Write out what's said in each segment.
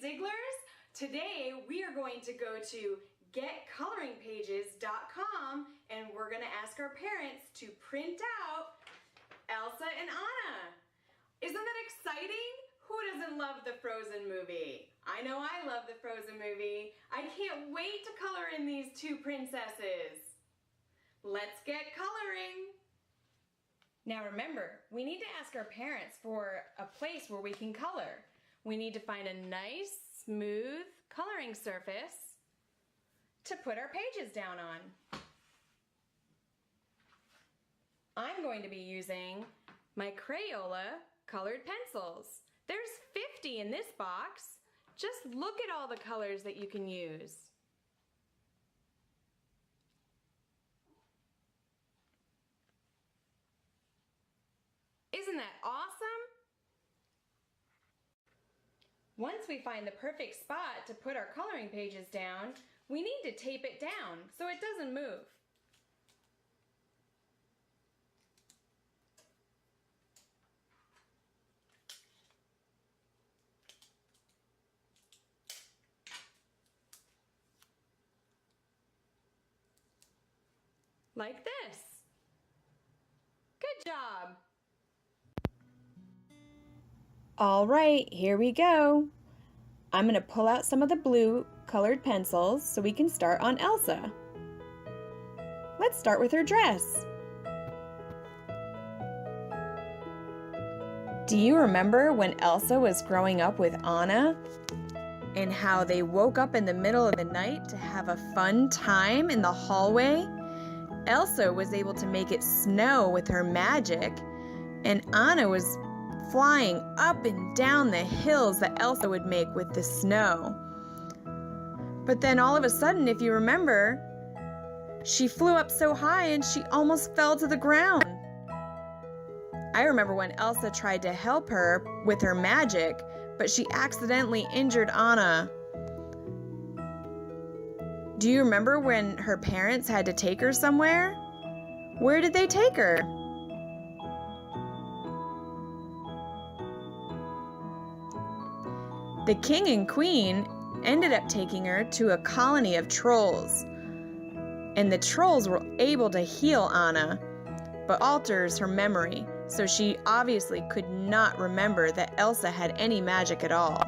Zigglers. Today we are going to go to getcoloringpages.com and we're going to ask our parents to print out Elsa and Anna. Isn't that exciting? Who doesn't love the Frozen movie? I know I love the Frozen movie. I can't wait to color in these two princesses. Let's get coloring. Now remember, we need to ask our parents for a place where we can color. We need to find a nice, smooth coloring surface to put our pages down on. I'm going to be using my Crayola colored pencils. There's 50 in this box. Just look at all the colors that you can use. Isn't that awesome? Once we find the perfect spot to put our coloring pages down, we need to tape it down so it doesn't move. Like this. Good job. All right, here we go. I'm going to pull out some of the blue colored pencils so we can start on Elsa. Let's start with her dress. Do you remember when Elsa was growing up with Anna and how they woke up in the middle of the night to have a fun time in the hallway? Elsa was able to make it snow with her magic, and Anna was flying up and down the hills that Elsa would make with the snow. But then all of a sudden, if you remember, she flew up so high and she almost fell to the ground. I remember when Elsa tried to help her with her magic, but she accidentally injured Anna. Do you remember when her parents had to take her somewhere? Where did they take her? The king and queen ended up taking her to a colony of trolls. And the trolls were able to heal Anna, but alters her memory, so she obviously could not remember that Elsa had any magic at all.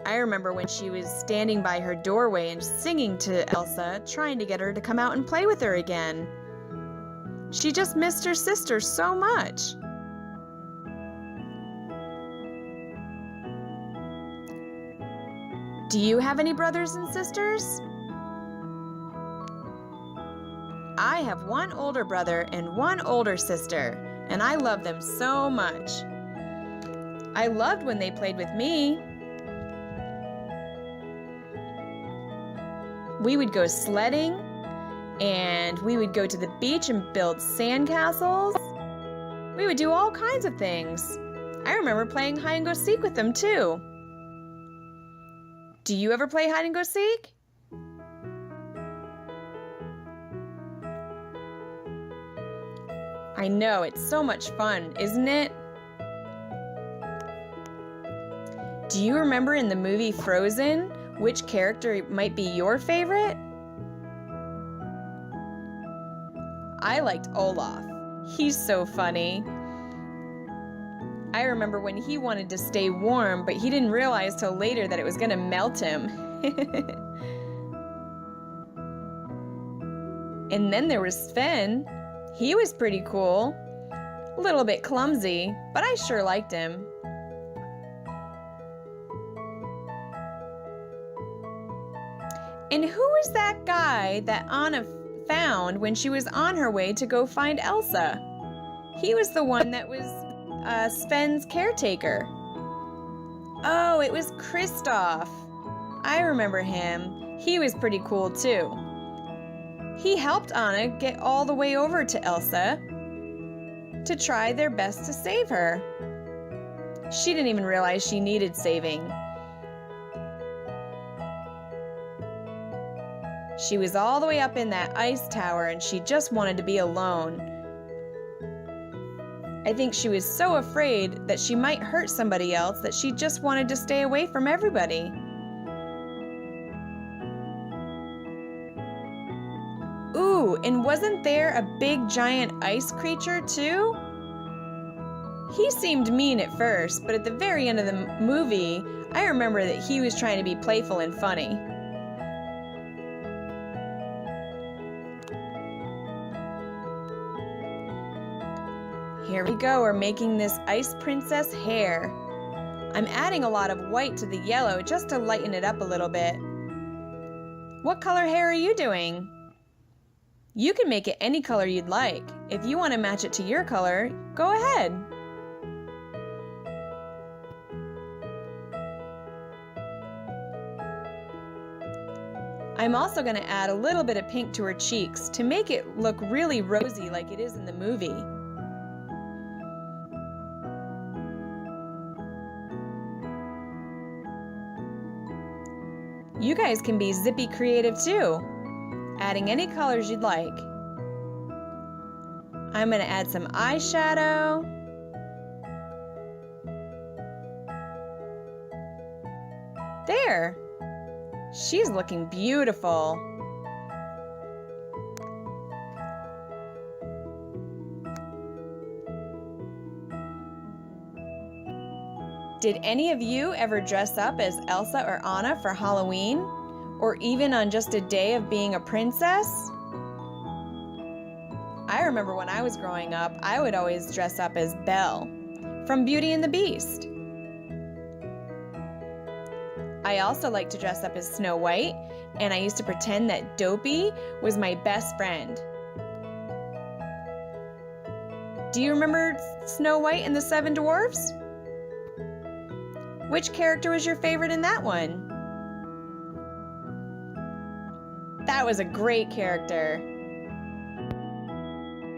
I remember when she was standing by her doorway and singing to Elsa, trying to get her to come out and play with her again. She just missed her sister so much. Do you have any brothers and sisters? I have one older brother and one older sister, and I love them so much. I loved when they played with me. We would go sledding, and we would go to the beach and build sandcastles. We would do all kinds of things. I remember playing hide and go seek with them too. Do you ever play hide and go seek? I know, it's so much fun, isn't it? Do you remember in the movie Frozen, which character might be your favorite? I liked Olaf. He's so funny. I remember when he wanted to stay warm, but he didn't realize till later that it was going to melt him. And then there was Sven. He was pretty cool. A little bit clumsy, but I sure liked him. And who was that guy that Anna found when she was on her way to go find Elsa? He was the one that was Sven's caretaker. Oh, it was Kristoff. I remember him. He was pretty cool too. He helped Anna get all the way over to Elsa to try their best to save her. She didn't even realize she needed saving. She was all the way up in that ice tower and she just wanted to be alone. I think she was so afraid that she might hurt somebody else that she just wanted to stay away from everybody. Ooh, and wasn't there a big giant ice creature too? He seemed mean at first, but at the very end of the movie, I remember that he was trying to be playful and funny. Here we go, we're making this ice princess hair. I'm adding a lot of white to the yellow just to lighten it up a little bit. What color hair are you doing? You can make it any color you'd like. If you want to match it to your color, go ahead. I'm also going to add a little bit of pink to her cheeks to make it look really rosy like it is in the movie. You guys can be zippy creative too, adding any colors you'd like. I'm going to add some eyeshadow. There! She's looking beautiful. Did any of you ever dress up as Elsa or Anna for Halloween? Or even on just a day of being a princess? I remember when I was growing up, I would always dress up as Belle from Beauty and the Beast. I also like to dress up as Snow White, and I used to pretend that Dopey was my best friend. Do you remember Snow White and the Seven Dwarfs? Which character was your favorite in that one? That was a great character.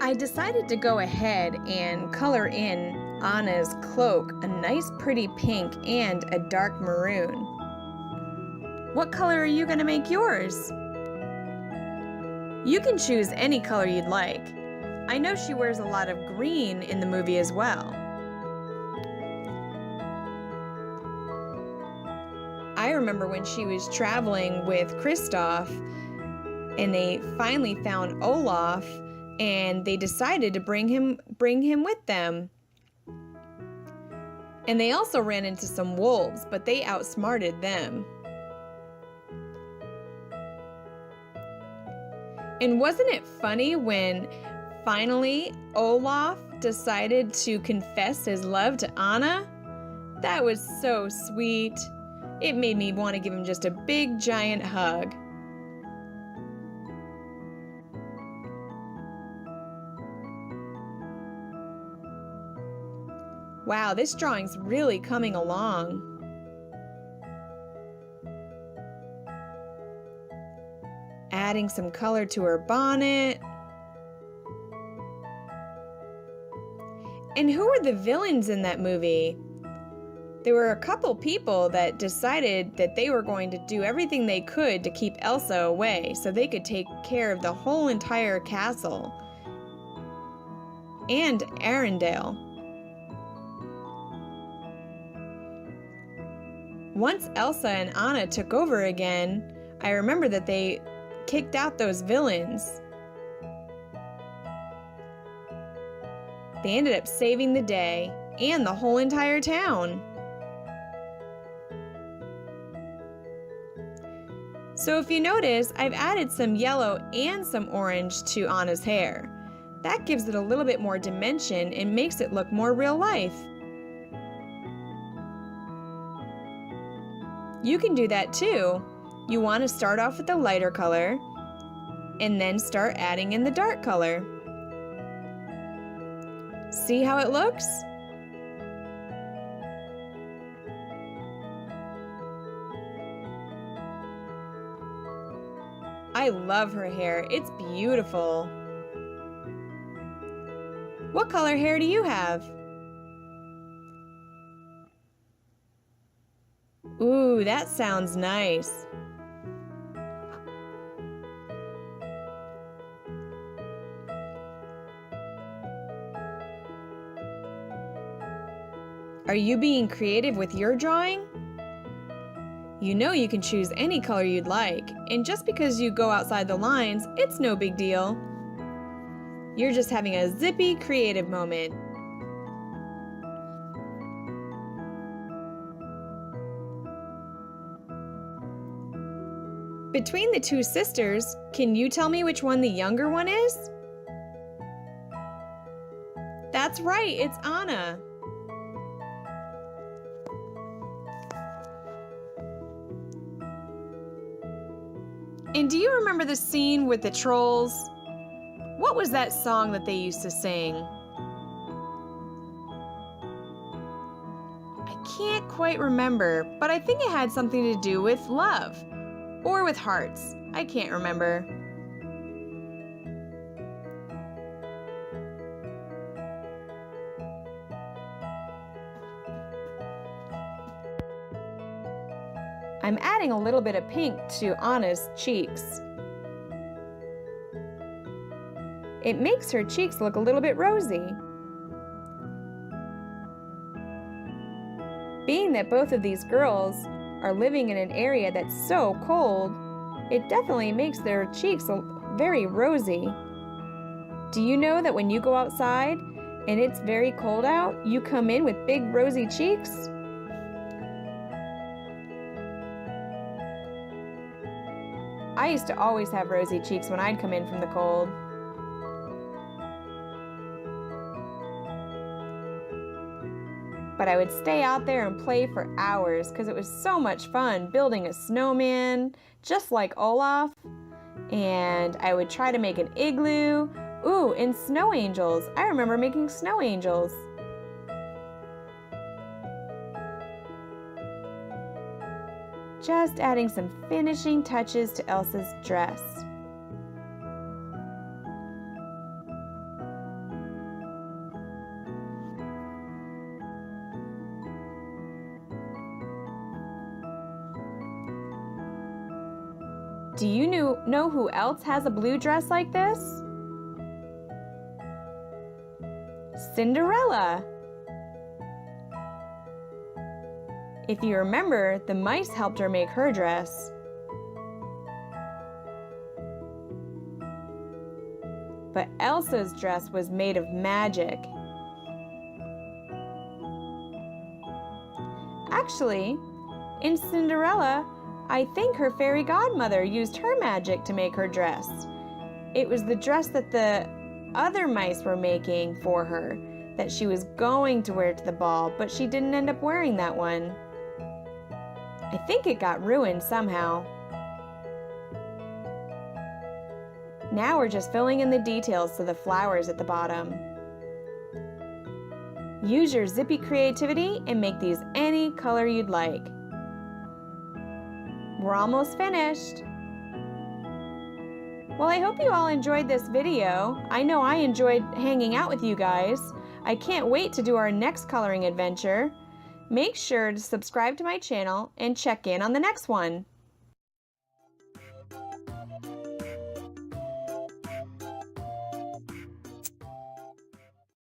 I decided to go ahead and color in Anna's cloak a nice pretty pink and a dark maroon. What color are you going to make yours? You can choose any color you'd like. I know she wears a lot of green in the movie as well. I remember when she was traveling with Kristoff and they finally found Olaf and they decided to bring him with them. And they also ran into some wolves, but they outsmarted them. And wasn't it funny when finally Olaf decided to confess his love to Anna? That was so sweet. It made me want to give him just a big giant hug. Wow, this drawing's really coming along. Adding some color to her bonnet. And who were the villains in that movie? There were a couple people that decided that they were going to do everything they could to keep Elsa away so they could take care of the whole entire castle. And Arendelle. Once Elsa and Anna took over again, I remember that they kicked out those villains. They ended up saving the day and the whole entire town. So if you notice, I've added some yellow and some orange to Anna's hair. That gives it a little bit more dimension and makes it look more real life. You can do that too. You want to start off with the lighter color and then start adding in the dark color. See how it looks? I love her hair. It's beautiful. What color hair do you have? Ooh, that sounds nice. Are you being creative with your drawing? You know you can choose any color you'd like, and just because you go outside the lines, it's no big deal. You're just having a zippy creative moment. Between the two sisters, can you tell me which one the younger one is? That's right, it's Anna. And do you remember the scene with the trolls? What was that song that they used to sing? I can't quite remember, but I think it had something to do with love. Or with hearts. I can't remember. I'm adding a little bit of pink to Anna's cheeks. It makes her cheeks look a little bit rosy. Being that both of these girls are living in an area that's so cold, it definitely makes their cheeks very rosy. Do you know that when you go outside and it's very cold out, you come in with big rosy cheeks? I used to always have rosy cheeks when I'd come in from the cold. But I would stay out there and play for hours because it was so much fun building a snowman, just like Olaf. And I would try to make an igloo. Ooh, and snow angels. I remember making snow angels. Just adding some finishing touches to Elsa's dress. Do you know who else has a blue dress like this? Cinderella. If you remember, the mice helped her make her dress. But Elsa's dress was made of magic. Actually, in Cinderella, I think her fairy godmother used her magic to make her dress. It was the dress that the other mice were making for her that she was going to wear to the ball, but she didn't end up wearing that one. I think it got ruined somehow. Now we're just filling in the details to the flowers at the bottom. Use your zippy creativity and make these any color you'd like. We're almost finished. Well, I hope you all enjoyed this video. I know I enjoyed hanging out with you guys. I can't wait to do our next coloring adventure. Make sure to subscribe to my channel and check in on the next one.